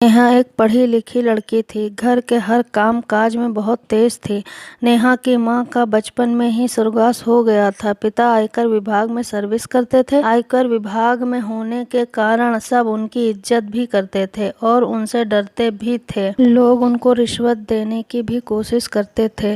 नेहा एक पढ़ी लिखी लड़की थी। घर के हर काम काज में बहुत तेज थी। नेहा की मां का बचपन में ही स्वर्गवास हो गया था। पिता आयकर विभाग में सर्विस करते थे। आयकर विभाग में होने के कारण सब उनकी इज्जत भी करते थे और उनसे डरते भी थे। लोग उनको रिश्वत देने की भी कोशिश करते थे,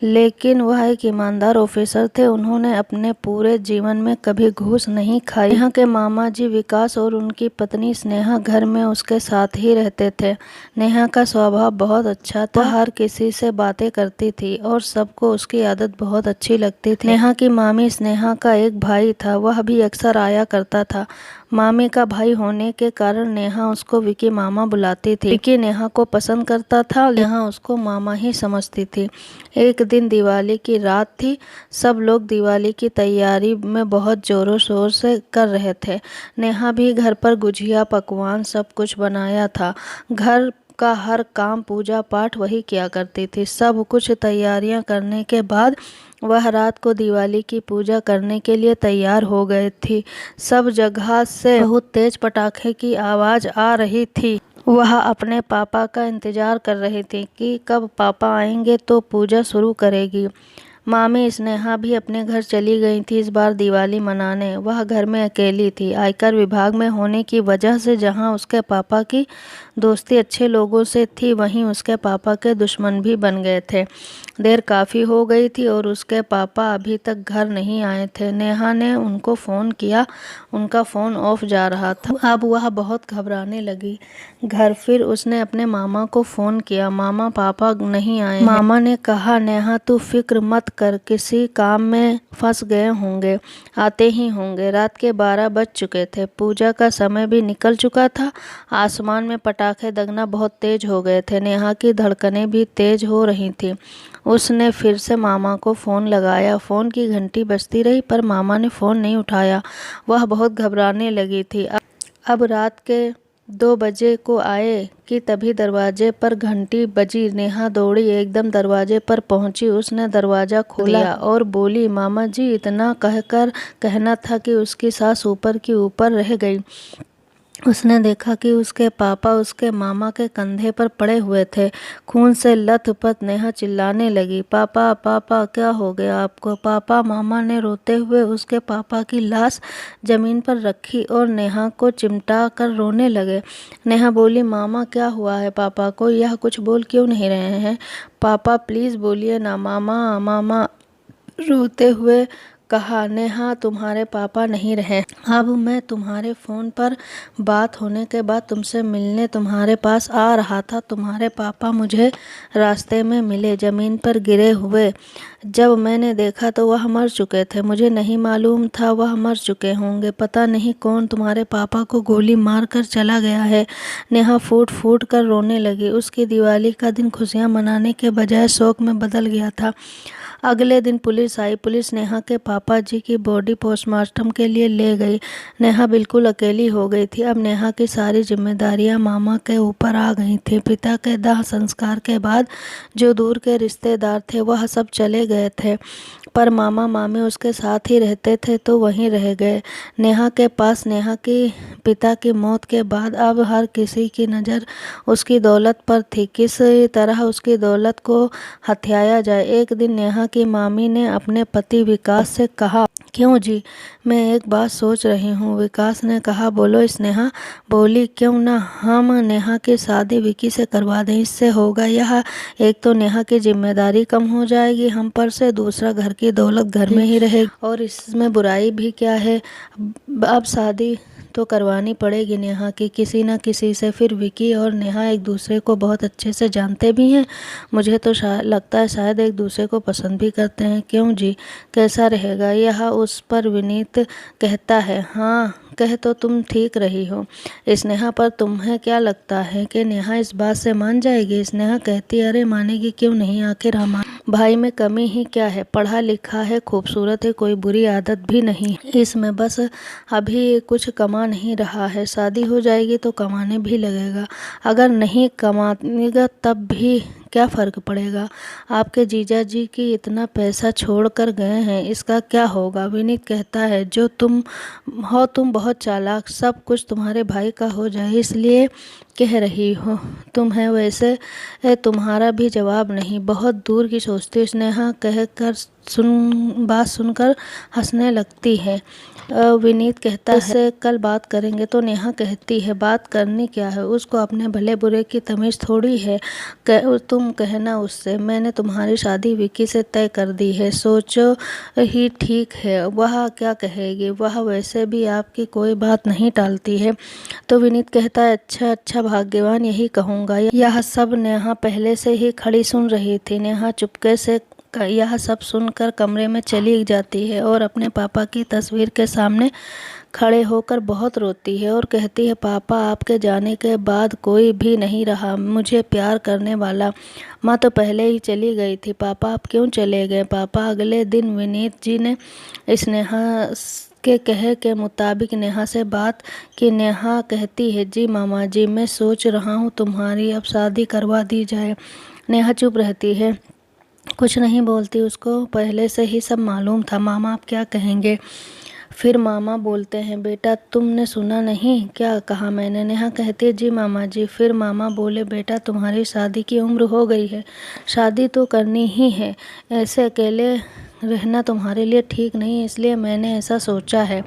लेकिन वह एक ईमानदार ऑफिसर थे। उन्होंने अपने पूरे जीवन में कभी घूस नहीं खाई। नेहा के मामा जी विकास और उनकी पत्नी स्नेहा घर में उसके साथ ही रहते थे। नेहा का स्वभाव बहुत अच्छा था। वह हर किसी से बातें करती थी और सबको उसकी आदत बहुत अच्छी लगती थी। नेहा की मामी स्नेहा का एक भाई था, वह भी अक्सर आया करता था। मामी का भाई होने के कारण नेहा उसको विकी मामा बुलाती थी। विकी नेहा को पसंद करता था, नेहा उसको मामा ही समझती थी। एक दिन दिवाली की रात थी। सब लोग दिवाली की तैयारी में बहुत जोरों शोर से कर रहे थे। नेहा भी घर पर गुजिया पकवान सब कुछ बनाया था। घर का हर काम पूजा पाठ वही किया करती थी। सब कुछ तैयारियां करने के बाद वह रात को दिवाली की पूजा करने के लिए तैयार हो गई थी। सब जगह से बहुत तेज पटाखे की आवाज आ रही थी। वह अपने पापा का इंतजार कर रही थी कि कब पापा आएंगे तो पूजा शुरू करेगी। मामी स्नेहा भी अपने घर चली गई थी इस बार दिवाली मनाने। वह घर में अकेली थी। आयकर विभाग में होने की वजह से जहां उसके पापा की दोस्ती अच्छे लोगों से थी, वहीं उसके पापा के दुश्मन भी बन गए थे। देर काफ़ी हो गई थी और उसके पापा अभी तक घर नहीं आए थे। नेहा ने उनको फ़ोन किया, उनका फ़ोन ऑफ जा रहा था। अब वह बहुत घबराने लगी। घर फिर उसने अपने मामा को फ़ोन किया, मामा पापा नहीं आए हैं। मामा ने कहा, नेहा तू फिक्र मत कर, किसी काम में फंस गए होंगे, आते ही होंगे। रात के 12 बज चुके थे। पूजा का समय भी निकल चुका था। आसमान में पटाखे दगना बहुत तेज हो गए थे। नेहा की धड़कनें भी तेज हो रही थी। उसने फिर से मामा को फ़ोन लगाया। फ़ोन की घंटी बजती रही पर मामा ने फ़ोन नहीं उठाया। वह बहुत घबराने लगी थी। अब रात के 2 बजे को आए कि तभी दरवाजे पर घंटी बजी। नेहा दौड़ी, एकदम दरवाजे पर पहुंची। उसने दरवाज़ा खोला और बोली, मामा जी। इतना कहकर कहना था कि उसकी सांस ऊपर की ऊपर रह गई। उसने देखा कि उसके पापा उसके मामा के कंधे पर पड़े हुए थे। खून से लथपथ नेहा चिल्लाने लगी, पापा पापा क्या हो गया आपको? पापा। मामा ने रोते हुए उसके पापा की लाश जमीन पर रखी और नेहा को चिमटा कर रोने लगे। नेहा बोली, मामा क्या हुआ है पापा को? यह कुछ बोल क्यों नहीं रहे हैं? पापा प्लीज़ बोलिए ना। मामा मामा रोते हुए कहा। नेहा, तुम्हारे पापा नहीं रहे। अब मैं तुम्हारे फ़ोन पर बात होने के बाद तुमसे मिलने तुम्हारे पास आ रहा था। तुम्हारे पापा मुझे रास्ते में मिले, ज़मीन पर गिरे हुए। जब मैंने देखा तो वह मर चुके थे। मुझे नहीं मालूम था वह मर चुके होंगे। पता नहीं कौन तुम्हारे पापा को गोली मार कर चला गया है। नेहा फूट फूट कर रोने लगी। उसकी दिवाली का दिन खुशियाँ मनाने के बजाय शोक में बदल गया था। अगले दिन पुलिस आई। पुलिस नेहा के पापा जी की बॉडी पोस्टमार्टम के लिए ले गई। नेहा बिल्कुल अकेली हो गई थी। अब नेहा की सारी जिम्मेदारियां मामा के ऊपर आ गई थी। पिता के दाह संस्कार के बाद जो दूर के रिश्तेदार थे वह सब चले गए थे, पर मामा मामी उसके साथ ही रहते थे तो वहीं रह गए। नेहा के पास नेहा की पिता की मौत के बाद अब हर किसी की नज़र उसकी दौलत पर थी। किस तरह उसकी दौलत को हथियाया जाए। एक दिन नेहा की मामी ने अपने पति विकास से कहा, क्यों जी, मैं एक बात सोच रही हूँ। विकास ने कहा, बोलो स्नेहा। बोली, क्यों ना हम नेहा की शादी विकी से करवा दें। इससे होगा यह, एक तो नेहा की जिम्मेदारी कम हो जाएगी हम पर से, दूसरा घर की दौलत घर में ही रहेगी और इसमें बुराई भी क्या है। अब शादी तो करवानी पड़ेगी नेहा की किसी न किसी से। फिर विकी और नेहा एक दूसरे को बहुत अच्छे से जानते भी हैं। मुझे तो लगता है शायद एक दूसरे को पसंद भी करते हैं। क्यों जी, कैसा रहेगा यह? उस पर विनीत कहता है, हाँ कह तो तुम ठीक रही हो स्नेहा, पर तुम्हें क्या लगता है कि नेहा इस बात से मान जाएगी? स्नेहा कहती, अरे मानेगी क्यों नहीं, आखिर हमारे भाई में कमी ही क्या है? पढ़ा लिखा है, खूबसूरत है, कोई बुरी आदत भी नहीं इसमें, बस अभी कुछ कमा नहीं रहा है। शादी हो जाएगी तो कमाने भी लगेगा। अगर नहीं कमाएगा तब भी क्या फ़र्क पड़ेगा? आपके जीजा जी की इतना पैसा छोड़ कर गए हैं, इसका क्या होगा? विनीत कहता है, जो तुम हो तुम बहुत चालाक, सब कुछ तुम्हारे भाई का हो जाए इसलिए कह रही हो तुम्हें, वैसे तुम्हारा भी जवाब नहीं, बहुत दूर की सोचती हो। स्नेहा कहकर बात सुनकर हंसने लगती है। विनीत कहता है इससे कल बात करेंगे। तो नेहा कहती है बात करनी क्या है, उसको अपने भले बुरे की तमीज़ थोड़ी है। तुम कहना उससे मैंने तुम्हारी शादी विकी से तय कर दी है। सोचो ही ठीक है, वह क्या कहेगी, वह वैसे भी आपकी कोई बात नहीं टालती है। तो विनीत कहता है अच्छा भाग्यवान यही कहूँगा। यह सब नेहा पहले से ही खड़ी सुन रही थी। नेहा चुपके से यह सब सुनकर कमरे में चली जाती है और अपने पापा की तस्वीर के सामने खड़े होकर बहुत रोती है और कहती है पापा आपके जाने के बाद कोई भी नहीं रहा मुझे प्यार करने वाला। माँ तो पहले ही चली गई थी, पापा आप क्यों चले गए पापा। अगले दिन विनीत जी ने स्नेहा के कहे के मुताबिक नेहा से बात की। नेहा कहती है जी मामा जी, मैं सोच रहा हूँ तुम्हारी अब शादी करवा दी जाए। नेहा चुप रहती है, कुछ नहीं बोलती। उसको पहले से ही सब मालूम था मामा आप क्या कहेंगे। फिर मामा बोलते हैं बेटा तुमने सुना नहीं क्या कहा मैंने। नेहा कहती है जी मामा जी। फिर मामा बोले बेटा तुम्हारी शादी की उम्र हो गई है, शादी तो करनी ही है। ऐसे अकेले रहना तुम्हारे लिए ठीक नहीं, इसलिए मैंने ऐसा सोचा है।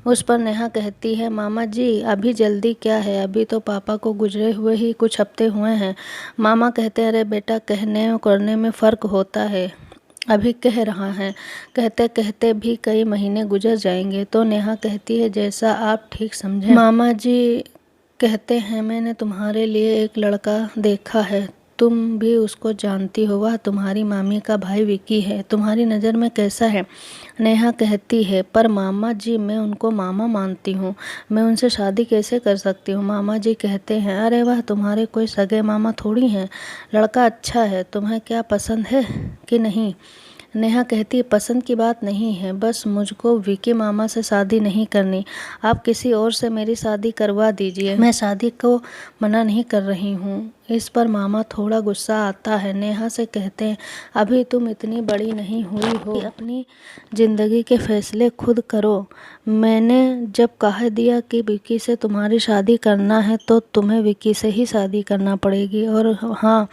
उस पर नेहा कहती है मामा जी अभी जल्दी क्या है, अभी तो पापा को गुजरे हुए ही कुछ हफ्ते हुए हैं। मामा कहते हैं अरे बेटा कहने और करने में फ़र्क होता है, अभी कह रहा है कहते कहते भी कई महीने गुजर जाएंगे। तो नेहा कहती है जैसा आप ठीक समझें। मामा जी कहते हैं मैंने तुम्हारे लिए एक लड़का देखा है, तुम भी उसको जानती हो, वह तुम्हारी मामी का भाई विकी है, तुम्हारी नज़र में कैसा है। नेहा कहती है पर मामा जी मैं उनको मामा मानती हूँ, मैं उनसे शादी कैसे कर सकती हूँ। मामा जी कहते हैं अरे वह तुम्हारे कोई सगे मामा थोड़ी हैं, लड़का अच्छा है, तुम्हें क्या पसंद है कि नहीं। नेहा कहती है पसंद की बात नहीं है, बस मुझको विकी मामा से शादी नहीं करनी, आप किसी और से मेरी शादी करवा दीजिए, मैं शादी को मना नहीं कर रही हूँ। इस पर मामा थोड़ा गुस्सा आता है। नेहा से कहते हैं अभी तुम इतनी बड़ी नहीं हुई हो, अपनी ज़िंदगी के फैसले खुद करो। मैंने जब कह दिया कि विकी से तुम्हारी शादी करना है तो तुम्हें विकी से ही शादी करना पड़ेगी। और हाँ,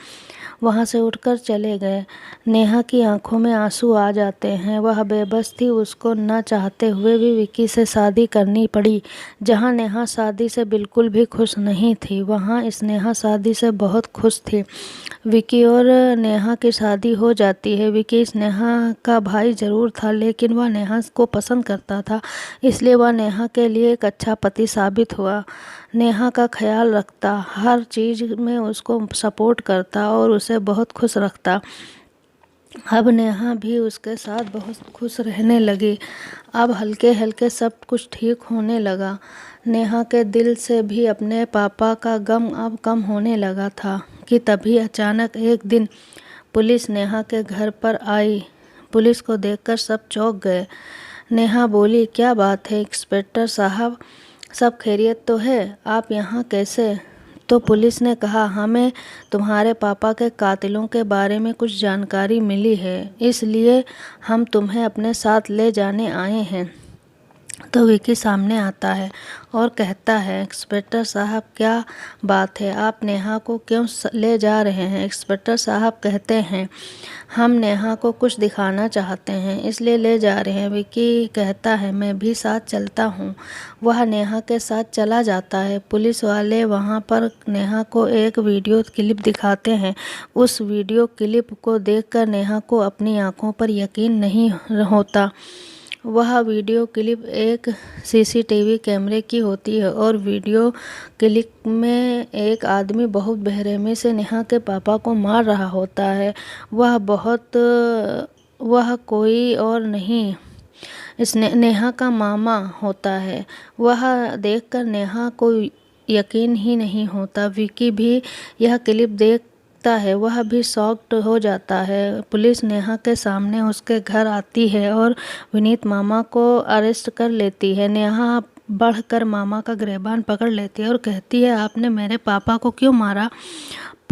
वहाँ से उठकर चले गए। नेहा की आंखों में आंसू आ जाते हैं, वह बेबस थी, उसको न चाहते हुए भी विकी से शादी करनी पड़ी। जहाँ नेहा शादी से बिल्कुल भी खुश नहीं थी, वहाँ स्नेहा शादी से बहुत खुश थी। विकी और नेहा की शादी हो जाती है। विकी स्नेहा का भाई ज़रूर था, लेकिन वह नेहा को पसंद करता था, इसलिए वह नेहा के लिए एक अच्छा पति साबित हुआ। नेहा का ख्याल रखता, हर चीज़ में उसको सपोर्ट करता और उसे बहुत खुश रखता। अब नेहा भी उसके साथ बहुत खुश रहने लगी। अब हल्के हल्के सब कुछ ठीक होने लगा। नेहा के दिल से भी अपने पापा का गम अब कम होने लगा था कि तभी अचानक एक दिन पुलिस नेहा के घर पर आई। पुलिस को देखकर सब चौंक गए। नेहा बोली क्या बात है इंस्पेक्टर साहब, सब खैरियत तो है, आप यहाँ कैसे। तो पुलिस ने कहा हमें तुम्हारे पापा के कातिलों के बारे में कुछ जानकारी मिली है, इसलिए हम तुम्हें अपने साथ ले जाने आए हैं। तो विकी सामने आता है और कहता है इंस्पेक्टर साहब क्या बात है, आप नेहा को क्यों ले जा रहे हैं। इंस्पेक्टर साहब कहते हैं हम नेहा को कुछ दिखाना चाहते हैं, इसलिए ले जा रहे हैं। विकी कहता है मैं भी साथ चलता हूँ। वह नेहा के साथ चला जाता है। पुलिस वाले वहाँ पर नेहा को एक वीडियो क्लिप दिखाते हैं। उस वीडियो क्लिप को देखकर नेहा को अपनी आंखों पर यकीन नहीं होता। वह वीडियो क्लिप एक सीसीटीवी कैमरे की होती है और वीडियो क्लिप में एक आदमी बहुत बेरहमी से नेहा के पापा को मार रहा होता है। वह कोई और नहीं नेहा का मामा होता है। वह देखकर नेहा को यकीन ही नहीं होता। विकी भी यह क्लिप देखता है, वह भी शॉक्ड हो जाता है। पुलिस नेहा के सामने उसके घर आती है और विनीत मामा को अरेस्ट कर लेती है। नेहा बढ़कर मामा का गिरबान पकड़ लेती है और कहती है आपने मेरे पापा को क्यों मारा।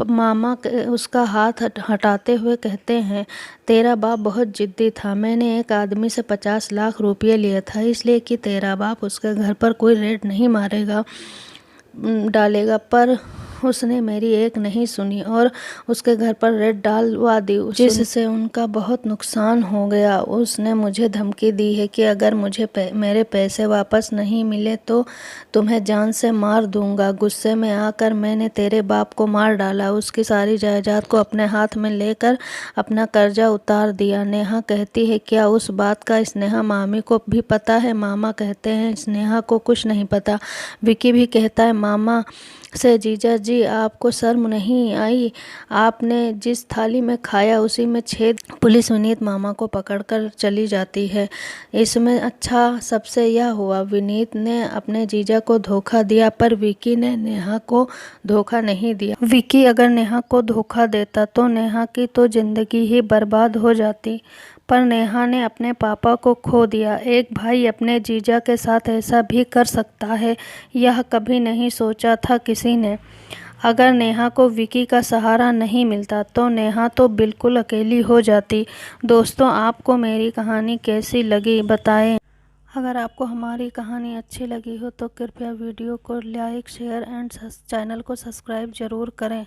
मामा उसका हाथ हटाते हुए कहते हैं तेरा बाप बहुत जिद्दी था, मैंने एक आदमी से 50 लाख रुपये लिए था, इसलिए कि तेरा बाप उसके घर पर कोई रेड नहीं डालेगा, पर उसने मेरी एक नहीं सुनी और उसके घर पर रेड डालवा दी, जिससे उनका बहुत नुकसान हो गया। उसने मुझे धमकी दी है कि अगर मुझे मेरे पैसे वापस नहीं मिले तो तुम्हें जान से मार दूंगा। गुस्से में आकर मैंने तेरे बाप को मार डाला, उसकी सारी जायदाद को अपने हाथ में लेकर अपना कर्जा उतार दिया। नेहा कहती है, क्या उस बात का स्नेहा मामी को भी पता है? मामा कहते हैं, स्नेहा को कुछ नहीं पता। विकी भी कहता है मामा से, जीजा जी आपको शर्म नहीं आई? आपने जिस थाली में खाया उसी में छेद। पुलिस विनीत मामा को पकड़कर चली जाती है। इसमें अच्छा सबसे यह हुआ, विनीत ने अपने जीजा को धोखा दिया, पर विकी ने नेहा को धोखा नहीं दिया। विकी अगर नेहा को धोखा देता तो नेहा की तो जिंदगी ही बर्बाद हो जाती, पर नेहा ने अपने पापा को खो दिया। एक भाई अपने जीजा के साथ ऐसा भी कर सकता है, यह कभी नहीं सोचा था किसी ने। अगर नेहा को विकी का सहारा नहीं मिलता तो नेहा तो बिल्कुल अकेली हो जाती। दोस्तों, आपको मेरी कहानी कैसी लगी बताएं। अगर आपको हमारी कहानी अच्छी लगी हो तो कृपया वीडियो को लाइक, शेयर एंड चैनल को सब्सक्राइब जरूर करें।